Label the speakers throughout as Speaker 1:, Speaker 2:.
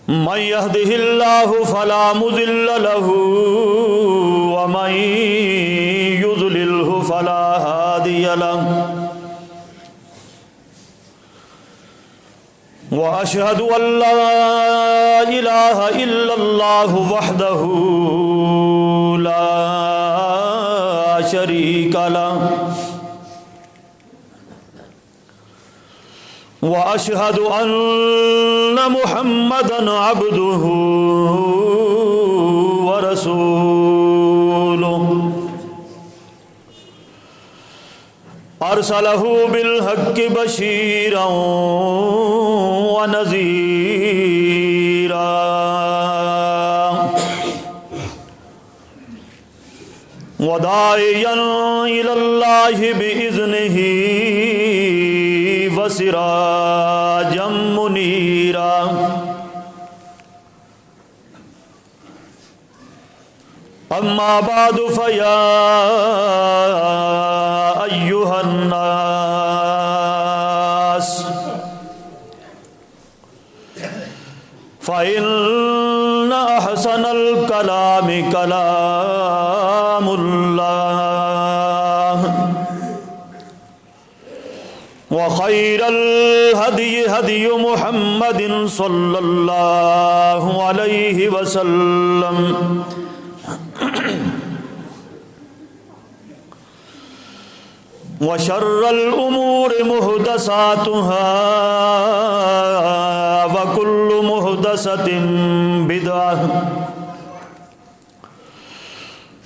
Speaker 1: من يهده الله فلا مضل له ومن يضلله فلا هادي له وأشهد أن لا إله إلا الله وحده لا شريك له وأشهد أن محمدًا عبده ورسوله أرسله بالحق بشيرًا ونذيرًا وداعيًا إلى الله بإذنه وسراجا منيرا أما بعد فيا أيها الناس فإن أحسن الكلام كلام الله وخير الهدي هدي محمد صلى الله عليه وسلم وشر الأمور محدثاتها وكل محدثة بدعة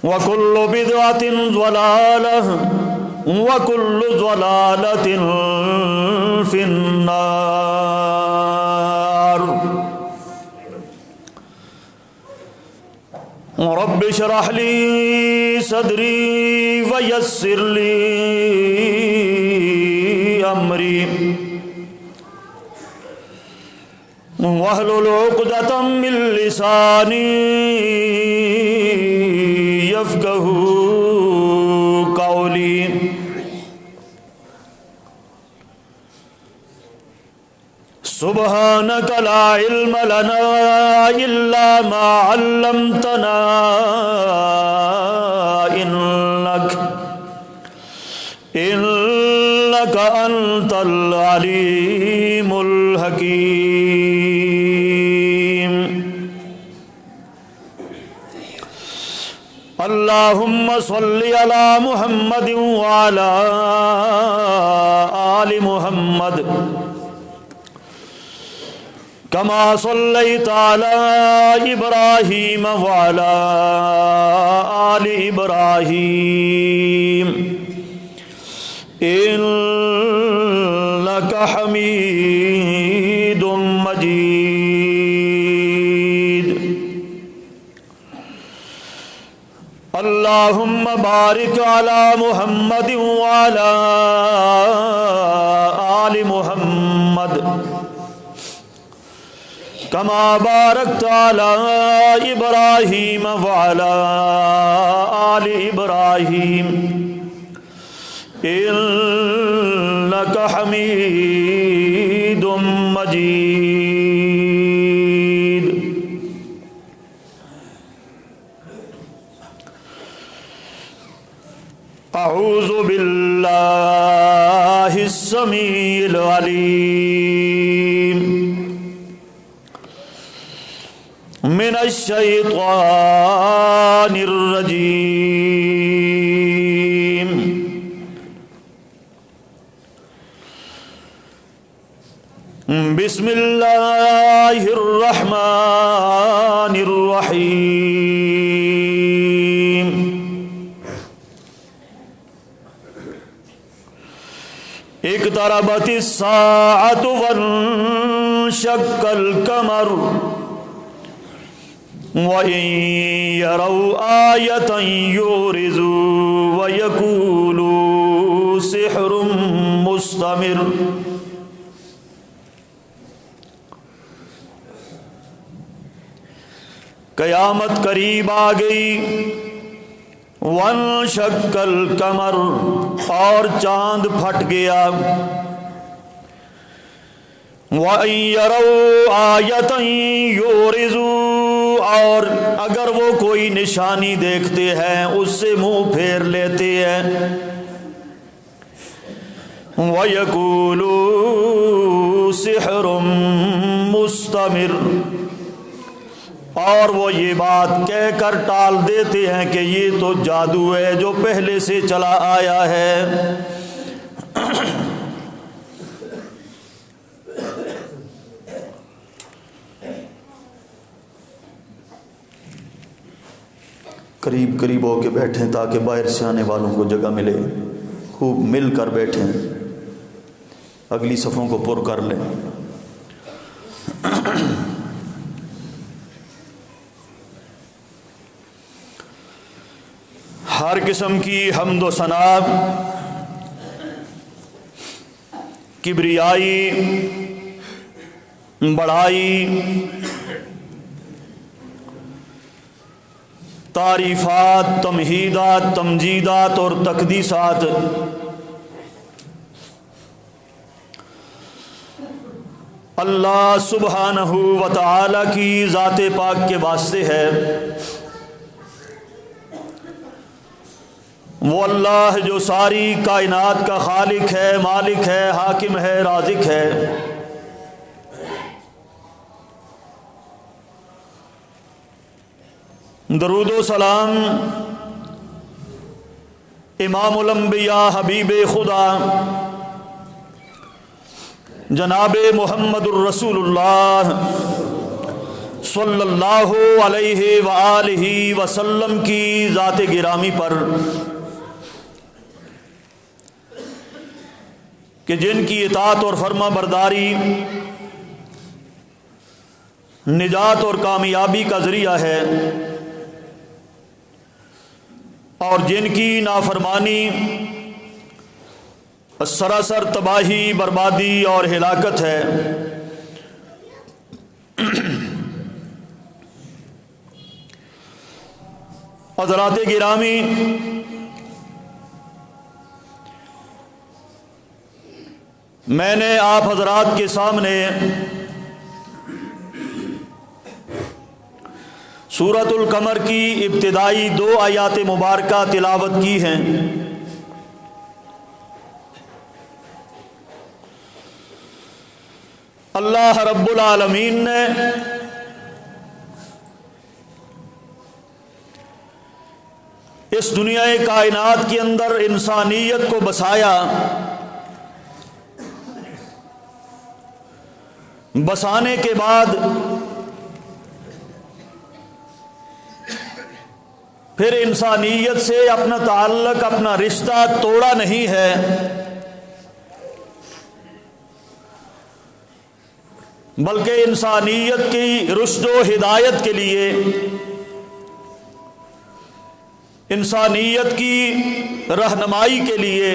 Speaker 1: وكل بدعة ضلالة وكل ضلالة في النار رب اشرح لي صدري ويسر لي أمري واحلل عقدة من لساني يفقهوا قولي سبحانك لا علم لنا إلا ما علمتنا إنك أنت العليم الحكيم اللهم صل على محمد وعلى آل محمد كما صليت على إبراهيم وعلى آل إبراهيم إنك حميد مجيد اللهم بارك على محمد وعلى آل محمد كما باركت على إبراهيم وعلى آل إبراهيم إنك حميد مجيد أعوذ بالله السميع العليم من الشيطان الرجيم بسم الله الرحمن الرحيم اقتربت الساعة وانشق القمر وإن يروا آية يعرضوا ويقولوا سحر مستمر قیامت قریب آ گئی وانشق القمر اور چاند پھٹ گیا وَإِن يَرَوْا آیَةً یُعْرِضُوا، اور اگر وہ کوئی نشانی دیکھتے ہیں اس سے منہ پھیر لیتے ہیں. وَيَقُولُوا سِحْرٌ مُسْتَمِرٌ، اور وہ یہ بات کہہ کر ٹال دیتے ہیں کہ یہ تو جادو ہے جو پہلے سے چلا آیا ہے. قریب قریب ہو کے بیٹھیں تاکہ باہر سے آنے والوں کو جگہ ملے. خوب مل کر بیٹھیں، اگلی صفوں کو پر کر لیں. ہر قسم کی حمد و ثنا، کبریائی، بڑائی، تعریفات، تمہیدات، تمجیدات اور تقدیسات اللہ سبحانہ و تعالی کی ذات پاک کے واسطے ہے. وہ اللہ جو ساری کائنات کا خالق ہے، مالک ہے، حاکم ہے، رازق ہے. درود و سلام امام الانبیاء، حبیب خدا، جناب محمد الرسول اللہ صلی اللہ علیہ وآلہ وسلم کی ذات گرامی پر، کہ جن کی اطاعت اور فرما برداری نجات اور کامیابی کا ذریعہ ہے، اور جن کی نافرمانی سراسر تباہی، بربادی اور ہلاکت ہے. حضرات گرامی، میں نے آپ حضرات کے سامنے سورۃ القمر کی ابتدائی 2 آیات مبارکہ تلاوت کی ہیں. اللہ رب العالمین نے اس دنیا کائنات کے اندر انسانیت کو بسایا. بسانے کے بعد پھر انسانیت سے اپنا تعلق، اپنا رشتہ توڑا نہیں ہے، بلکہ انسانیت کی رشد و ہدایت کے لیے، انسانیت کی رہنمائی کے لیے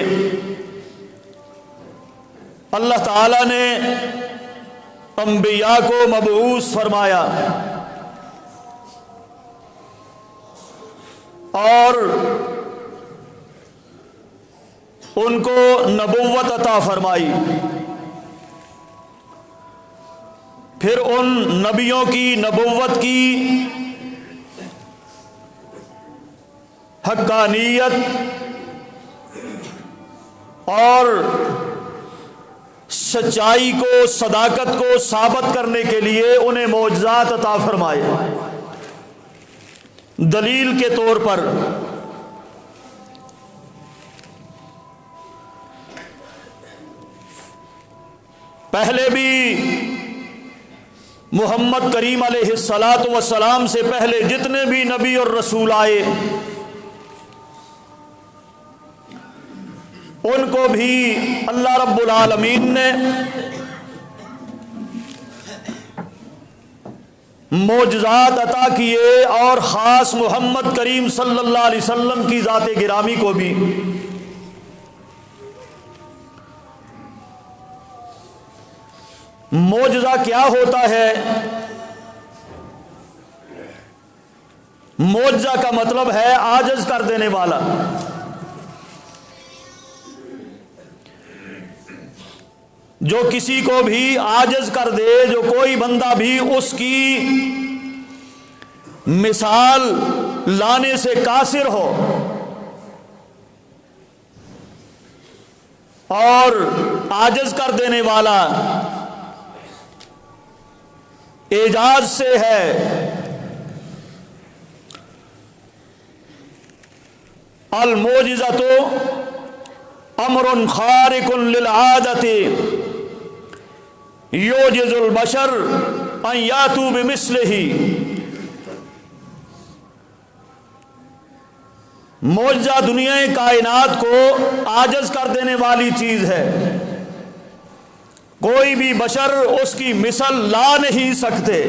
Speaker 1: اللہ تعالیٰ نے انبیاء کو مبعوث فرمایا اور ان کو نبوت عطا فرمائی. پھر ان نبیوں کی نبوت کی حقانیت اور سچائی کو، صداقت کو ثابت کرنے کے لیے انہیں معجزات عطا فرمائے. دلیل کے طور پر پہلے بھی محمد کریم علیہ الصلاۃ والسلام سے پہلے جتنے بھی نبی اور رسول آئے، ان کو بھی اللہ رب العالمین نے معجزات عطا کیے، اور خاص محمد کریم صلی اللہ علیہ وسلم کی ذات گرامی کو بھی معجزہ کیا ہوتا ہے؟ معجزہ کا مطلب ہے عاجز کر دینے والا. جو کسی کو بھی عاجز کر دے، جو کوئی بندہ بھی اس کی مثال لانے سے قاصر ہو اور عاجز کر دینے والا اعجاز سے ہے، المعجزۃ امر خارق للعادۃ یعجز البشر ان یاتوا بمثلہ۔ معجزہ دنیا کائنات کو عاجز کر دینے والی چیز ہے، کوئی بھی بشر اس کی مثل لا نہیں سکتے،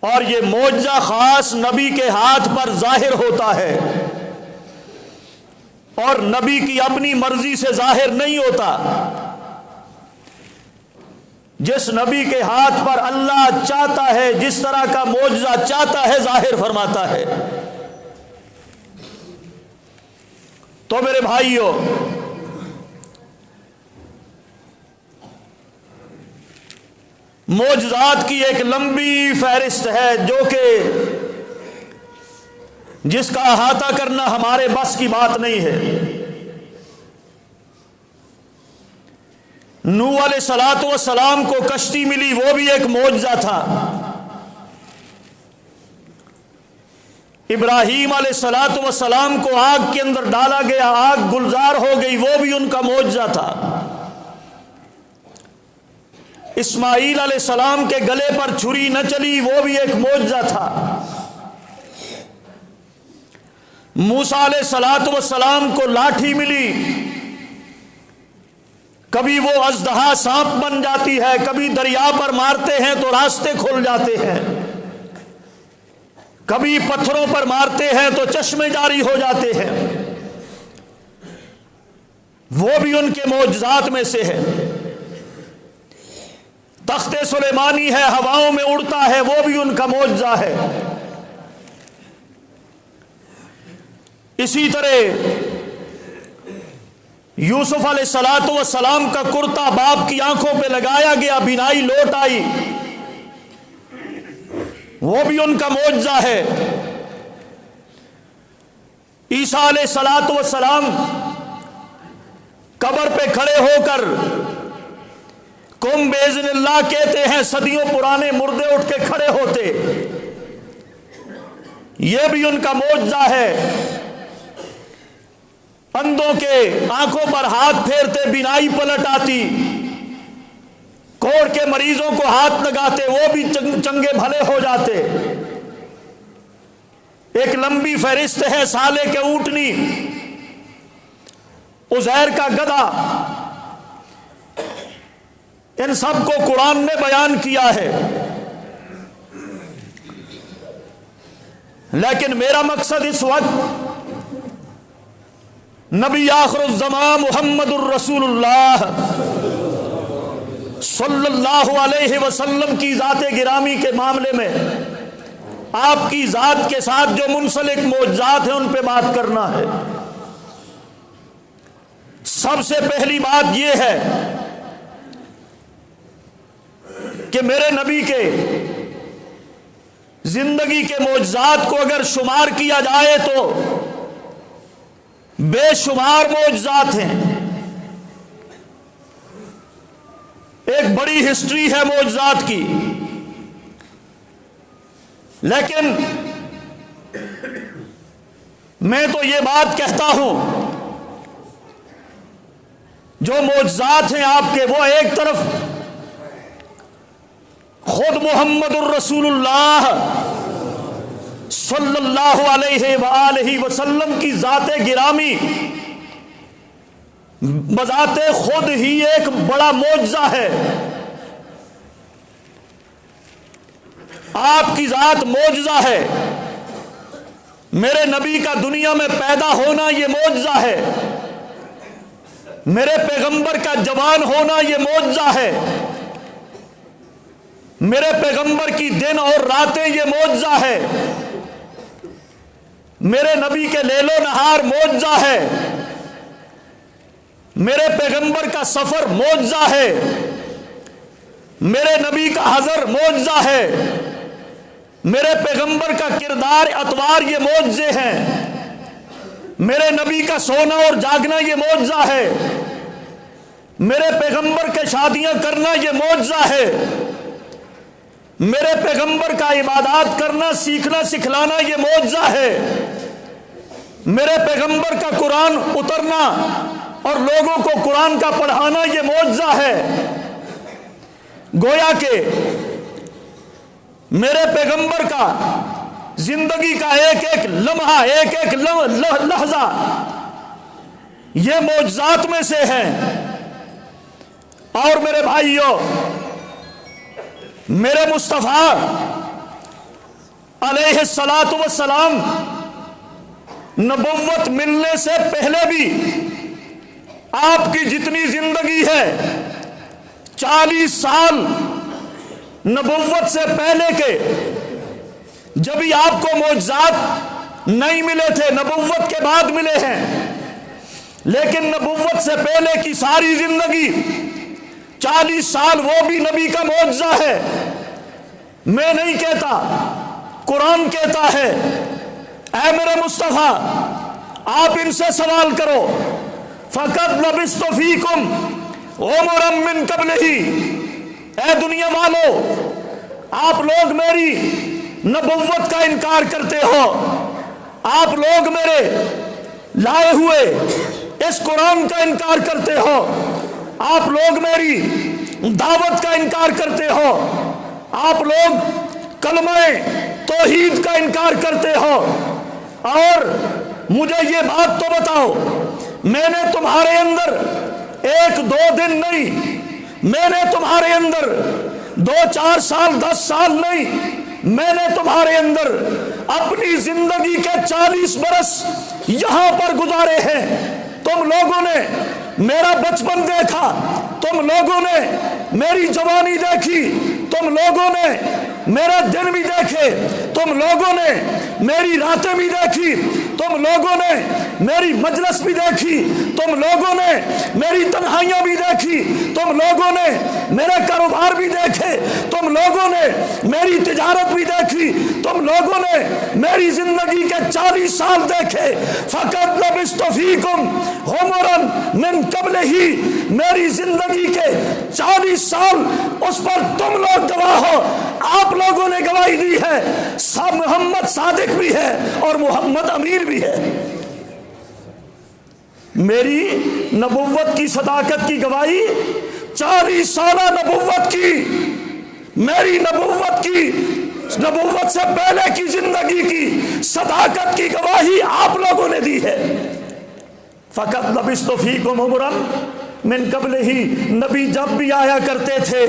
Speaker 1: اور یہ معجزہ خاص نبی کے ہاتھ پر ظاہر ہوتا ہے اور نبی کی اپنی مرضی سے ظاہر نہیں ہوتا۔ جس نبی کے ہاتھ پر اللہ چاہتا ہے، جس طرح کا معجزہ چاہتا ہے ظاہر فرماتا ہے۔ تو میرے بھائیوں، معجزات کی ایک لمبی فہرست ہے جو کہ جس کا احاطہ کرنا ہمارے بس کی بات نہیں ہے۔ نوح علیہ الصلوۃ والسلام کو کشتی ملی، وہ بھی ایک معجزہ تھا۔ ابراہیم علیہ الصلوۃ والسلام کو آگ کے اندر ڈالا گیا، آگ گلزار ہو گئی، وہ بھی ان کا معجزہ تھا۔ اسماعیل علیہ السلام کے گلے پر چھری نہ چلی، وہ بھی ایک معجزہ تھا۔ موسیٰ علیہ الصلوۃ والسلام کو لاٹھی ملی، کبھی وہ اژدہا سانپ بن جاتی ہے، کبھی دریا پر مارتے ہیں تو راستے کھل جاتے ہیں، کبھی پتھروں پر مارتے ہیں تو چشمے جاری ہو جاتے ہیں، وہ بھی ان کے معجزات میں سے ہے۔ تخت سلیمانی ہے، ہواؤں میں اڑتا ہے، وہ بھی ان کا معجزہ ہے۔ اسی طرح یوسف علیہ الصلوۃ والسلام کا کرتا باپ کی آنکھوں پہ لگایا گیا، بینائی لوٹ آئی، وہ بھی ان کا معجزہ ہے۔ عیسیٰ علیہ الصلوۃ والسلام قبر پہ کھڑے ہو کر کم باذن اللہ کہتے ہیں، صدیوں پرانے مردے اٹھ کے کھڑے ہوتے، یہ بھی ان کا معجزہ ہے۔ اندھوں کے آنکھوں پر ہاتھ پھیرتے، بینائی پلٹ آتی، کوڑ کے مریضوں کو ہاتھ لگاتے، وہ بھی چنگے بھلے ہو جاتے۔ ایک لمبی فہرست ہے، سالے کے اونٹنی، عزیر کا گدھا، ان سب کو قرآن نے بیان کیا ہے۔ لیکن میرا مقصد اس وقت نبی آخر الزمان محمد الرسول اللہ صلی اللہ علیہ وسلم کی ذات گرامی کے معاملے میں آپ کی ذات کے ساتھ جو منسلک معجزات ہیں ان پہ بات کرنا ہے۔ سب سے پہلی بات یہ ہے کہ میرے نبی کے زندگی کے معجزات کو اگر شمار کیا جائے تو بے شمار معجزات ہیں، ایک بڑی ہسٹری ہے معجزات کی۔ لیکن میں تو یہ بات کہتا ہوں، جو معجزات ہیں آپ کے، وہ ایک طرف خود محمد الرسول اللہ صلی اللہ علیہ وآلہ وسلم کی ذات گرامی بذات خود ہی ایک بڑا معجزہ ہے۔ آپ کی ذات معجزہ ہے، میرے نبی کا دنیا میں پیدا ہونا یہ معجزہ ہے، میرے پیغمبر کا جوان ہونا یہ معجزہ ہے، میرے پیغمبر کی دن اور راتیں یہ معجزہ ہے، میرے نبی کے لیل و نہار معجزہ ہے، میرے پیغمبر کا سفر معجزہ ہے، میرے نبی کا حضر معجزہ ہے، میرے پیغمبر کا کردار اتوار یہ معجزے ہیں، میرے نبی کا سونا اور جاگنا یہ معجزہ ہے، میرے پیغمبر کے شادیاں کرنا یہ معجزہ ہے، میرے پیغمبر کا عبادات کرنا سیکھنا سکھلانا یہ معجزہ ہے، میرے پیغمبر کا قرآن اترنا اور لوگوں کو قرآن کا پڑھانا یہ معجزہ ہے۔ گویا کہ میرے پیغمبر کا زندگی کا ایک ایک لمحہ، ایک ایک لحظہ یہ معجزات میں سے ہے۔ اور میرے بھائیوں، میرے مصطفیٰ علیہ الصلاۃ والسلام نبوت ملنے سے پہلے بھی آپ کی جتنی زندگی ہے 40 سال نبوت سے پہلے کے، جبھی آپ کو معجزات نہیں ملے تھے، نبوت کے بعد ملے ہیں، لیکن نبوت سے پہلے کی ساری زندگی 40 سال وہ بھی نبی کا معجزہ ہے۔ میں نہیں کہتا، قرآن کہتا ہے، اے میرے مصطفیٰ آپ ان سے سوال کرو، فَقَدْ لَبِثْتُ فِيكُمْ عُمُرًا مِّن قَبْلِهِ، اے دنیا والو آپ لوگ میری نبوت کا انکار کرتے ہو، آپ لوگ میرے لائے ہوئے اس قرآن کا انکار کرتے ہو، آپ لوگ میری دعوت کا انکار کرتے ہو، آپ لوگ کلمہ توحید کا انکار کرتے ہو، اور مجھے یہ بات تو بتاؤ، میں نے تمہارے اندر 1-2 دن نہیں، میں نے تمہارے اندر 2-4 سال 10 سال نہیں، میں نے تمہارے اندر اپنی زندگی کے 40 برس یہاں پر گزارے ہیں۔ تم لوگوں نے میرا بچپن دیکھا، تم لوگوں نے میری جوانی دیکھی، تم لوگوں نے میرا دن بھی دیکھے، تم لوگوں نے میری راتیں بھی دیکھی، تم لوگوں نے میری مجلس بھی دیکھی، تم لوگوں نے میری تنہائیاں بھی دیکھی، تم لوگوں نے میرے کاروبار بھی دیکھے، تم لوگوں نے میری تجارت بھی دیکھی، تم لوگوں نے میری زندگی کے 40 سال دیکھے۔ فَقَدْ لَبِثْتُ فِيكُمْ عُمُرًا مِّن قَبْلِهِ، میری زندگی کے 40 سال اس پر تم لوگ گواہ ہو، آپ لوگوں نے گواہی دی ہے، محمد صادق بھی ہے اور محمد امین بھی ہے۔ میری نبوت کی صداقت کی گواہی 40 سالہ نبوت کی، میری نبوت سے پہلے کی زندگی کی صداقت کی گواہی آپ لوگوں نے دی ہے۔ فَقَدْ لَبِثْتُ فِيكُمْ عُمُرًا من قبل ہی، نبی جب بھی آیا کرتے تھے،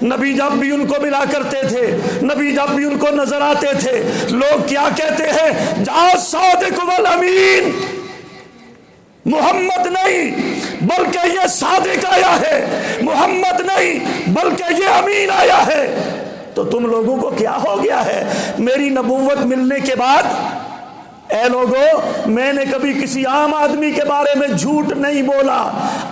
Speaker 1: نبی جب بھی ان کو ملا کرتے تھے، نبی جب بھی ان کو نظر آتے تھے، لوگ کیا کہتے ہیں؟ جا صادق والامین، محمد نہیں بلکہ یہ صادق آیا ہے، محمد نہیں بلکہ یہ امین آیا ہے۔ تو تم لوگوں کو کیا ہو گیا ہے؟ میری نبوت ملنے کے بعد اے لوگوں، میں نے کبھی کسی عام آدمی کے بارے میں جھوٹ نہیں بولا۔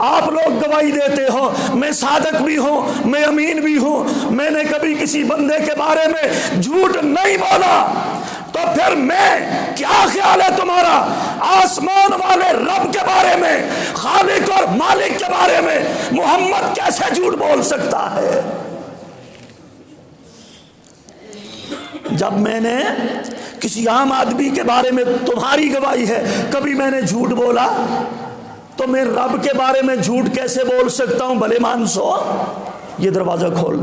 Speaker 1: آپ لوگ گواہی دیتے ہو میں صادق بھی ہوں، میں امین بھی ہوں، میں نے کبھی کسی بندے کے بارے میں جھوٹ نہیں بولا۔ تو پھر میں کیا خیال ہے تمہارا آسمان والے رب کے بارے میں، خالق اور مالک کے بارے میں محمد کیسے جھوٹ بول سکتا ہے؟ جب میں نے کسی عام آدمی کے بارے میں، تمہاری گواہی ہے، کبھی میں نے جھوٹ بولا تو میں رب کے بارے میں جھوٹ کیسے بول سکتا ہوں؟ بھلے مانسو یہ دروازہ کھول۔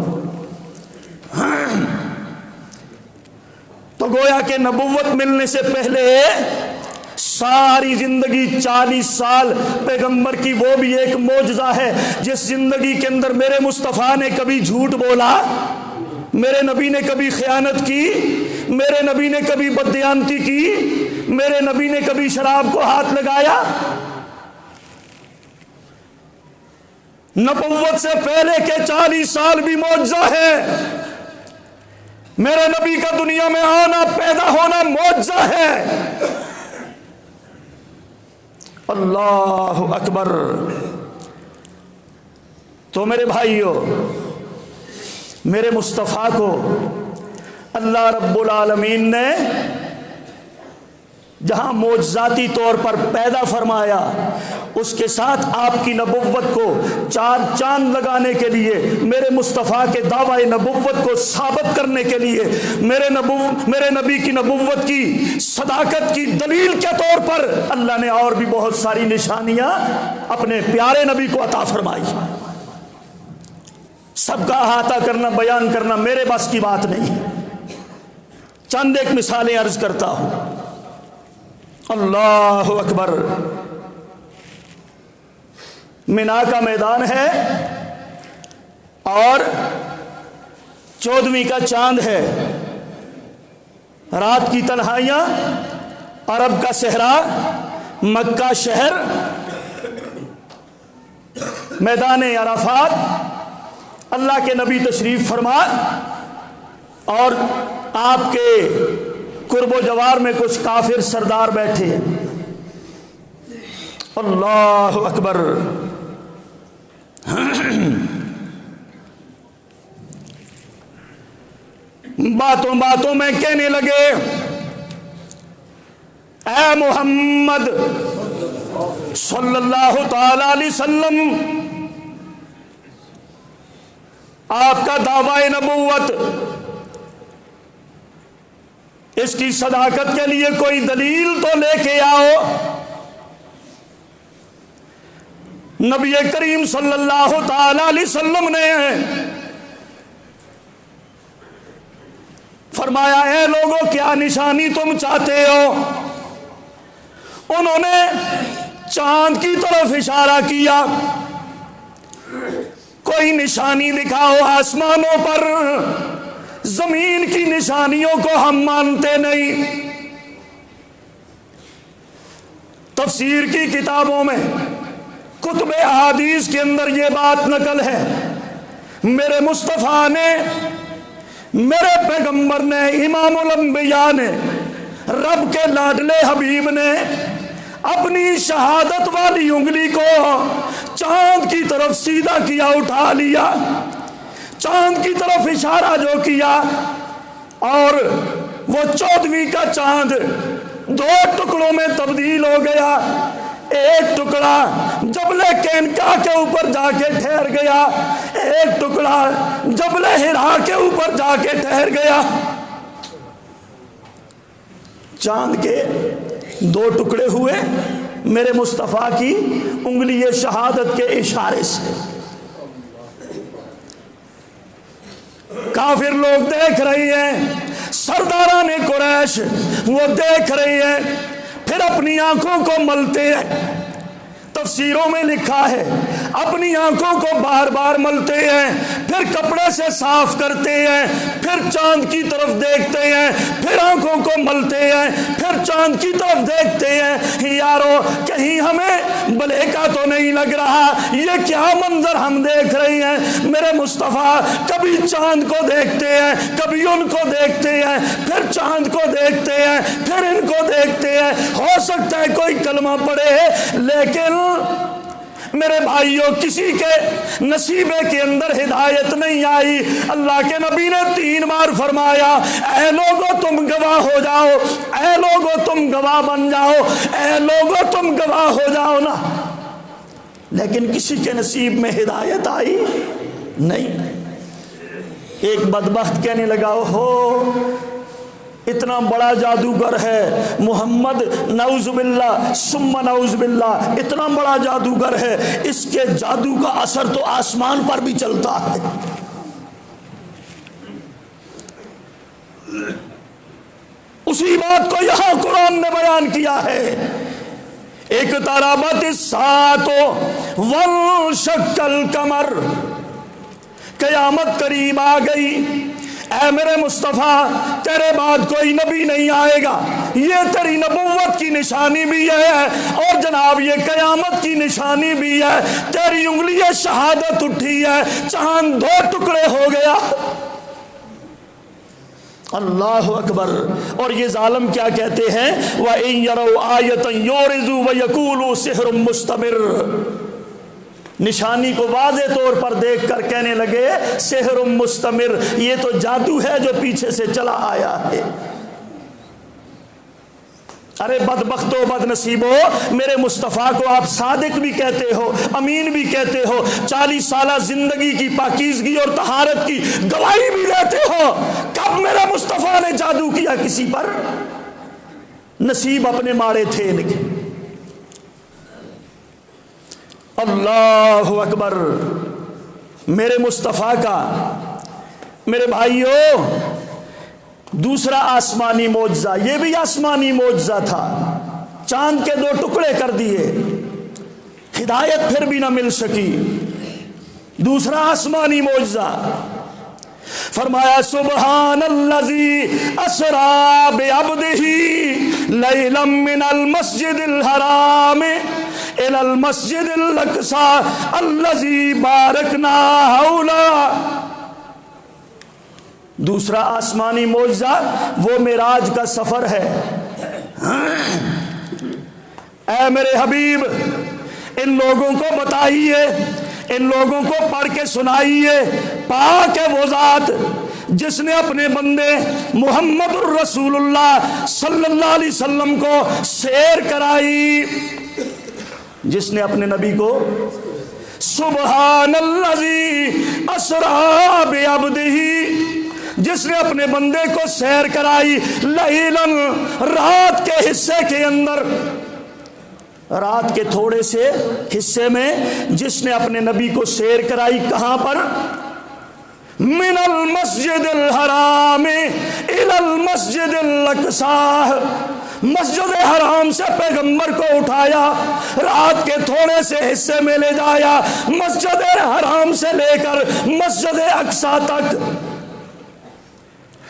Speaker 1: تو گویا کہ نبوت ملنے سے پہلے ساری زندگی 40 سال پیغمبر کی وہ بھی ایک معجزہ ہے، جس زندگی کے اندر میرے مصطفیٰ نے کبھی جھوٹ بولا، میرے نبی نے کبھی خیانت کی، میرے نبی نے کبھی بددیانتی کی، میرے نبی نے کبھی شراب کو ہاتھ لگایا۔ نبوت سے پہلے کے 40 سال بھی معجزہ ہے، میرے نبی کا دنیا میں آنا پیدا ہونا معجزہ ہے۔ اللہ اکبر۔ تو میرے بھائیوں، میرے مصطفیٰ کو اللہ رب العالمین نے جہاں معجزاتی طور پر پیدا فرمایا، اس کے ساتھ آپ کی نبوت کو چار چاند لگانے کے لیے، میرے مصطفیٰ کے دعوی نبوت کو ثابت کرنے کے لیے، میرے نبی کی نبوت کی صداقت کی دلیل کے طور پر اللہ نے اور بھی بہت ساری نشانیاں اپنے پیارے نبی کو عطا فرمائی۔ سب کا احاطہ کرنا، بیان کرنا میرے بس کی بات نہیں، چند ایک مثالیں عرض کرتا ہوں۔ اللہ اکبر، مینا کا میدان ہے اور 14ویں کا چاند ہے، رات کی تنہائیاں، عرب کا صحرا، مکہ شہر، میدان عرفات، اللہ کے نبی تشریف فرما اور آپ کے قرب و جوار میں کچھ کافر سردار بیٹھے ہیں۔ اللہ اکبر، باتوں باتوں میں کہنے لگے، اے محمد صلی اللہ تعالی علیہ وسلم، آپ کا دعوی نبوت، اس کی صداقت کے لیے کوئی دلیل تو لے کے آؤ۔ نبی کریم صلی اللہ تعالی علیہ وسلم نے فرمایا، اے لوگوں کیا نشانی تم چاہتے ہو؟ انہوں نے چاند کی طرف اشارہ کیا، کوئی نشانی دکھاؤ آسمانوں پر، زمین کی نشانیوں کو ہم مانتے نہیں۔ تفسیر کی کتابوں میں، کتب احادیث کے اندر یہ بات نقل ہے، میرے مصطفیٰ نے، میرے پیغمبر نے، امام الانبیاء نے، رب کے لاڈلے حبیب نے اپنی شہادت والی انگلی کو چاند کی طرف سیدھا کیا، اٹھا لیا، چاند کی طرف اشارہ جو کیا، اور وہ 14ویں کا چاند 2 ٹکڑوں میں تبدیل ہو گیا۔ ایک ٹکڑا جبل کینکا کے اوپر جا کے ٹھہر گیا، ایک ٹکڑا جبل ہرا کے اوپر جا کے ٹھہر گیا۔ چاند کے 2 ٹکڑے ہوئے میرے مصطفیٰ کی انگلی شہادت کے اشارے سے۔ کافر لوگ دیکھ رہی ہیں، سرداران قریش وہ دیکھ رہی ہیں، پھر اپنی آنکھوں کو ملتے ہیں۔ تفسیروں میں لکھا ہے اپنی آنکھوں کو بار بار ملتے ہیں، پھر کپڑے سے صاف کرتے ہیں، پھر چاند کی طرف دیکھتے ہیں، پھر آنکھوں کو ملتے ہیں، پھر چاند کی طرف دیکھتے ہیں، یارو کہیں ہمیں بلے کا تو نہیں لگ رہا، یہ کیا منظر ہم دیکھ رہے ہیں۔ میرے مصطفیٰ کبھی چاند کو دیکھتے ہیں، کبھی ان کو دیکھتے ہیں، پھر چاند کو دیکھتے ہیں، پھر ان کو دیکھتے ہیں۔ ہو سکتا ہے کوئی کلمہ پڑھے، لیکن میرے بھائیوں کسی کے نصیبے کے اندر ہدایت نہیں آئی۔ اللہ کے نبی نے 3 بار فرمایا، اے لوگو تم گواہ ہو جاؤ، اے لوگو تم گواہ بن جاؤ، اے لوگو تم گواہ ہو جاؤ نا، لیکن کسی کے نصیب میں ہدایت آئی نہیں۔ ایک بدبخت کہنے لگا، ہو اتنا بڑا جادوگر ہے محمد، نعوذ باللہ ثم نعوذ باللہ، اتنا بڑا جادوگر ہے، اس کے جادو کا اثر تو آسمان پر بھی چلتا ہے۔ اسی بات کو یہاں قرآن نے بیان کیا ہے، اقتربت الساعۃ وانشق القمر، قیامت قریب آ گئی۔ اے میرے مصطفیٰ تیرے بعد کوئی نبی نہیں آئے گا، یہ تیری نبوت کی نشانی بھی ہے، اور جناب یہ قیامت کی نشانی بھی ہے۔ تیری انگلی شہادت اٹھی ہے، چاند 2 ٹکڑے ہو گیا۔ اللہ اکبر۔ اور یہ ظالم کیا کہتے ہیں، وَإِن يَرَوْا آیَةً يُعْرِضُوا وَيَقُولُوا سِحْرٌ مُسْتَمِرٌ۔ نشانی کو واضح طور پر دیکھ کر کہنے لگے سحر مستمر، یہ تو جادو ہے جو پیچھے سے چلا آیا ہے۔ ارے بدبختو بد نصیبو، میرے مصطفیٰ کو آپ صادق بھی کہتے ہو، امین بھی کہتے ہو، 40 سالہ زندگی کی پاکیزگی اور طہارت کی گواہی بھی دیتے ہو، کب میرے مصطفیٰ نے جادو کیا کسی پر؟ نصیب اپنے مارے تھے ان کے۔ اللہ اکبر، میرے مصطفیٰ کا، میرے بھائیوں، دوسرا آسمانی معجزہ، یہ بھی آسمانی معجزہ تھا، چاند کے 2 ٹکڑے کر دیے، ہدایت پھر بھی نہ مل سکی۔ دوسرا آسمانی معجزہ، فرمایا سبحان الذی اسری بعبدہ لیلا من المسجد الحرام الی المسجد الاقصی الذی بارکنا حولہ۔ دوسرا آسمانی معجزہ وہ معراج کا سفر ہے۔ اے میرے حبیب، ان لوگوں کو بتائیے، ان لوگوں کو پڑھ کے سنائیے، پاک ہے وہ ذات جس نے اپنے بندے محمد الرسول اللہ صلی اللہ علیہ وسلم کو سیر کرائی، جس نے اپنے نبی کو سبحان الذی اسری بعبدہ، جس نے اپنے بندے کو سیر کرائی لیلاً، رات کے حصے کے اندر، رات کے تھوڑے سے حصے میں جس نے اپنے نبی کو سیر کرائی، کہاں پر؟ من المسجد الحرام الی المسجد الاقصی، مسجد حرام سے پیغمبر کو اٹھایا، رات کے تھوڑے سے حصے میں لے جایا، مسجد حرام سے لے کر مسجد اقصی تک۔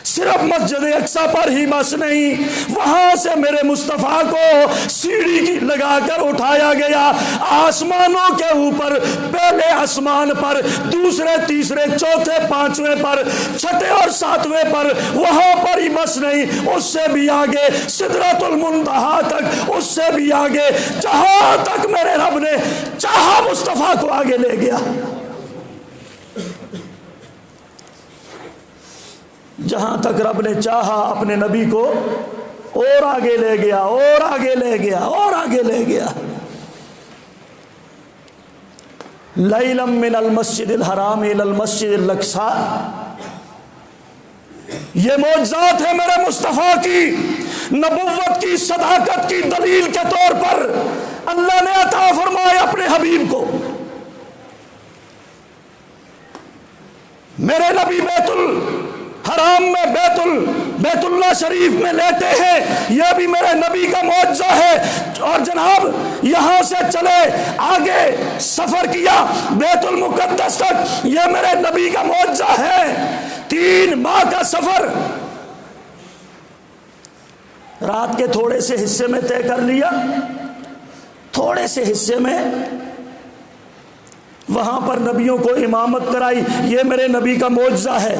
Speaker 1: صرف مسجد اقصی پر ہی بس نہیں، وہاں سے میرے مصطفیٰ کو سیڑھی کی لگا کر اٹھایا گیا، آسمانوں کے اوپر، پہلے آسمان پر، دوسرے، تیسرے، چوتھے، پانچویں پر، چھٹے اور ساتویں پر، وہاں پر ہی بس نہیں، اس سے بھی آگے سدرۃ المنتہا تک، اس سے بھی آگے، جہاں تک میرے رب نے چاہا مصطفیٰ کو آگے لے گیا، جہاں تک رب نے چاہا اپنے نبی کو اور آگے لے گیا، اور آگے لے گیا، اور آگے لے گیا۔ لیلا من المسجد الحرام الی المسجد الاقصی، یہ معجزات ہے میرے مصطفیٰ کی نبوت کی صداقت کی دلیل کے طور پر اللہ نے عطا فرمایا اپنے حبیب کو۔ میرے نبی بیت الحرام میں، بیت اللہ شریف میں لیتے ہیں، یہ بھی میرے نبی کا معجزہ ہے۔ اور جناب یہاں سے چلے آگے سفر کیا بیت المقدس تک، یہ میرے نبی کا معجزہ ہے۔ 3 ماہ کا سفر رات کے تھوڑے سے حصے میں طے کر لیا، تھوڑے سے حصے میں وہاں پر نبیوں کو امامت کرائی، یہ میرے نبی کا معجزہ ہے۔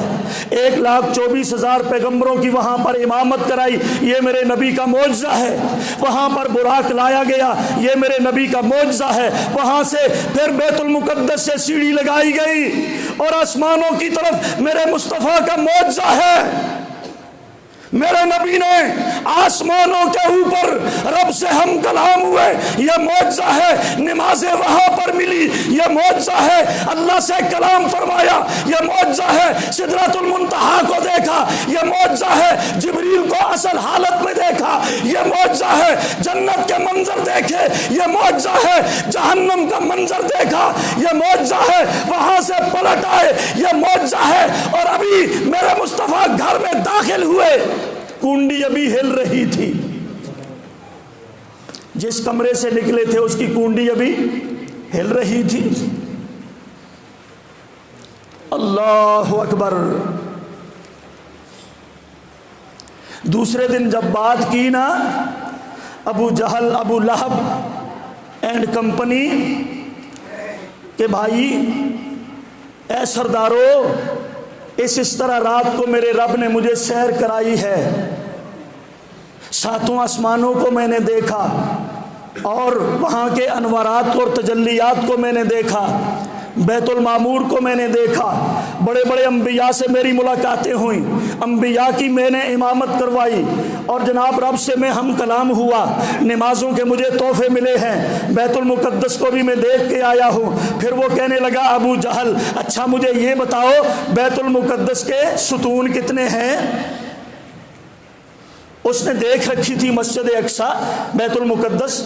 Speaker 1: 1,24,000 پیغمبروں کی وہاں پر امامت کرائی، یہ میرے نبی کا معجزہ ہے۔ وہاں پر براق لایا گیا، یہ میرے نبی کا معجزہ ہے۔ وہاں سے پھر بیت المقدس سے سیڑھی لگائی گئی اور آسمانوں کی طرف میرے مصطفیٰ کا معجزہ ہے۔ میرے نبی نے آسمانوں کے اوپر رب سے ہم کلام ہوئے، یہ معجزہ ہے۔ نمازیں وہاں پر ملی، یہ معجزہ ہے۔ اللہ سے کلام فرمایا، یہ معجزہ ہے۔ سدرۃ المنتہا کو دیکھا، یہ معجزہ ہے۔ جبریل کو اصل حالت میں دیکھا، یہ معجزہ ہے۔ جنت کے منظر دیکھے، یہ معجزہ ہے۔ جہنم کا منظر دیکھا، یہ معجزہ ہے۔ وہاں سے پلٹ آئے، یہ معجزہ ہے۔ اور ابھی میرے مصطفیٰ گھر میں داخل ہوئے، کنڈی ابھی ہل رہی تھی، جس کمرے سے نکلے تھے اس کی کنڈی ابھی ہل رہی تھی۔ اللہ اکبر۔ دوسرے دن جب بات کی نا ابو جہل، ابو لہب اینڈ کمپنی کہ بھائی اے سردارو، اس طرح رات کو میرے رب نے مجھے سیر کرائی ہے، 7 آسمانوں کو میں نے دیکھا، اور وہاں کے انوارات اور تجلیات کو میں نے دیکھا، بیت المعمور کو میں نے دیکھا، بڑے بڑے انبیاء سے میری ملاقاتیں ہوئیں، انبیاء کی میں نے امامت کروائی، اور جناب رب سے میں ہم کلام ہوا، نمازوں کے مجھے تحفے ملے ہیں، بیت المقدس کو بھی میں دیکھ کے آیا ہوں۔ پھر وہ کہنے لگا ابو جہل اچھا مجھے یہ بتاؤ بیت المقدس کے ستون کتنے ہیں؟ اس نے دیکھ رکھی تھی مسجد اقصی، بیت المقدس،